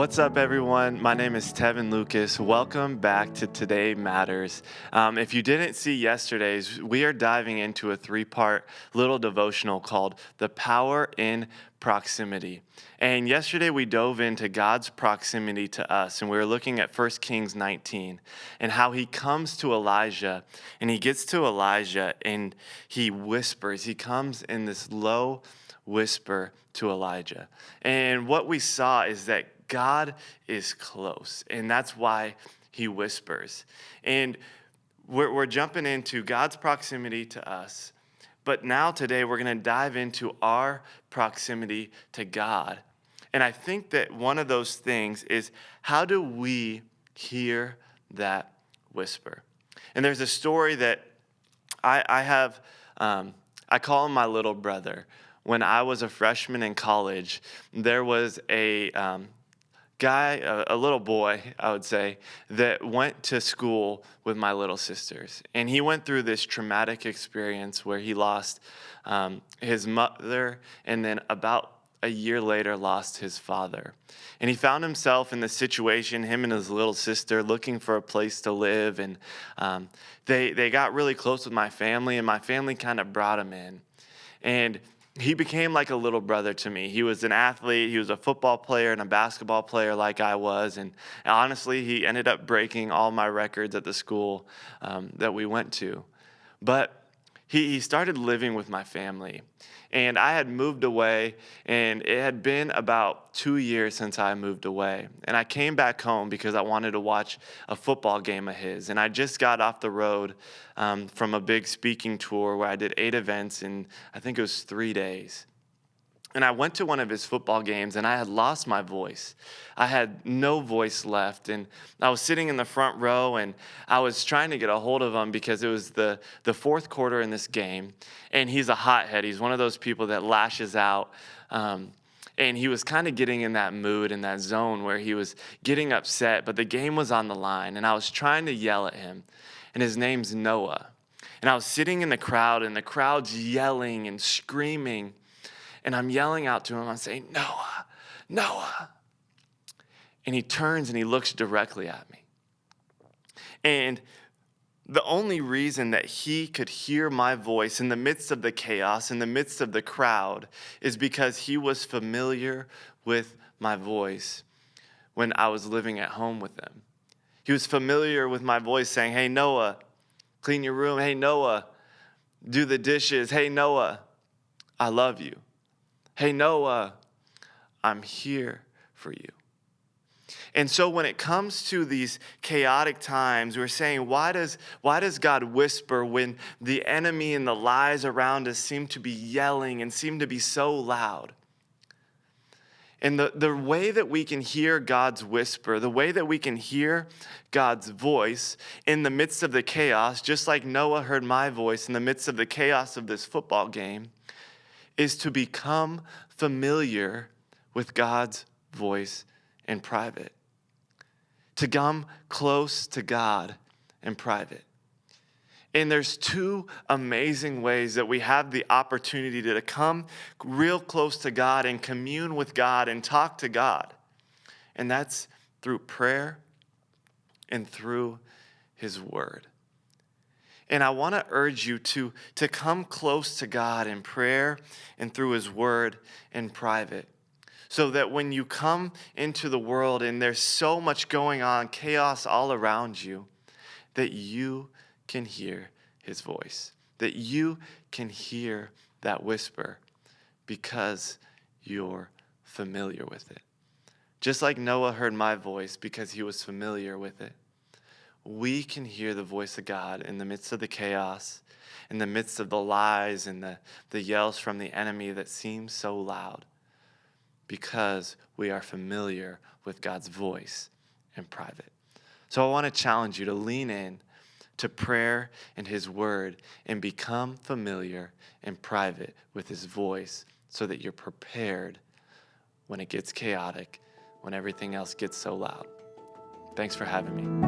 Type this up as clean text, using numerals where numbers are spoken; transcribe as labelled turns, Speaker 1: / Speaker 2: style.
Speaker 1: What's up, everyone? My name is Tevin Lucas. Welcome back to Today Matters. If you didn't see yesterday's, we are diving into a three-part little devotional called The Power in Proximity. And yesterday we dove into God's proximity to us, and we were looking at 1 Kings 19 and how he comes to Elijah, and he gets to Elijah and he whispers. He comes in this low whisper to Elijah. And what we saw is that God is close, and that's why he whispers. And we're jumping into God's proximity to us, but now today we're going to dive into our proximity to God. And I think that one of those things is, how do we hear that whisper? And there's a story that I have, I call him my little brother. When I was a freshman in college, there was a guy, a little boy, I would say, that went to school with my little sisters. And he went through this traumatic experience where he lost his mother, and then about a year later lost his father. And he found himself in this situation, him and his little sister, looking for a place to live. And they got really close with my family, and my family kind of brought him in. And he became like a little brother to me. He was an athlete. He was a football player and a basketball player like I was. And honestly, he ended up breaking all my records at the school that we went to. But he started living with my family. And I had moved away, and it had been about 2 years since I moved away. And I came back home because I wanted to watch a football game of his. And I just got off the road from a big speaking tour where I did 8 events in, I think it was 3 days. And I went to one of his football games, and I had lost my voice. I had no voice left, and I was sitting in the front row, and I was trying to get a hold of him because it was the fourth quarter in this game, and he's a hothead. He's one of those people that lashes out, and he was kind of getting in that mood, in that zone where he was getting upset, but the game was on the line, and I was trying to yell at him, and his name's Noah. And I was sitting in the crowd, and the crowd's yelling and screaming. And I'm yelling out to him. I'm saying, Noah, Noah. And he turns and he looks directly at me. And the only reason that he could hear my voice in the midst of the chaos, in the midst of the crowd, is because he was familiar with my voice when I was living at home with them. He was familiar with my voice saying, hey, Noah, clean your room. Hey, Noah, do the dishes. Hey, Noah, I love you. Hey, Noah, I'm here for you. And so when it comes to these chaotic times, we're saying, why does God whisper when the enemy and the lies around us seem to be yelling and seem to be so loud? And the way that we can hear God's whisper, the way that we can hear God's voice in the midst of the chaos, just like Noah heard my voice in the midst of the chaos of this football game, is to become familiar with God's voice in private. To come close to God in private. And there's 2 amazing ways that we have the opportunity to come real close to God and commune with God and talk to God. And that's through prayer and through his word. And I want to urge you to come close to God in prayer and through his word in private, so that when you come into the world and there's so much going on, chaos all around you, that you can hear his voice, that you can hear that whisper because you're familiar with it. Just like Noah heard my voice because he was familiar with it, we can hear the voice of God in the midst of the chaos, in the midst of the lies and the yells from the enemy that seem so loud, because we are familiar with God's voice in private. So I want to challenge you to lean in to prayer and his word and become familiar in private with his voice so that you're prepared when it gets chaotic, when everything else gets so loud. Thanks for having me.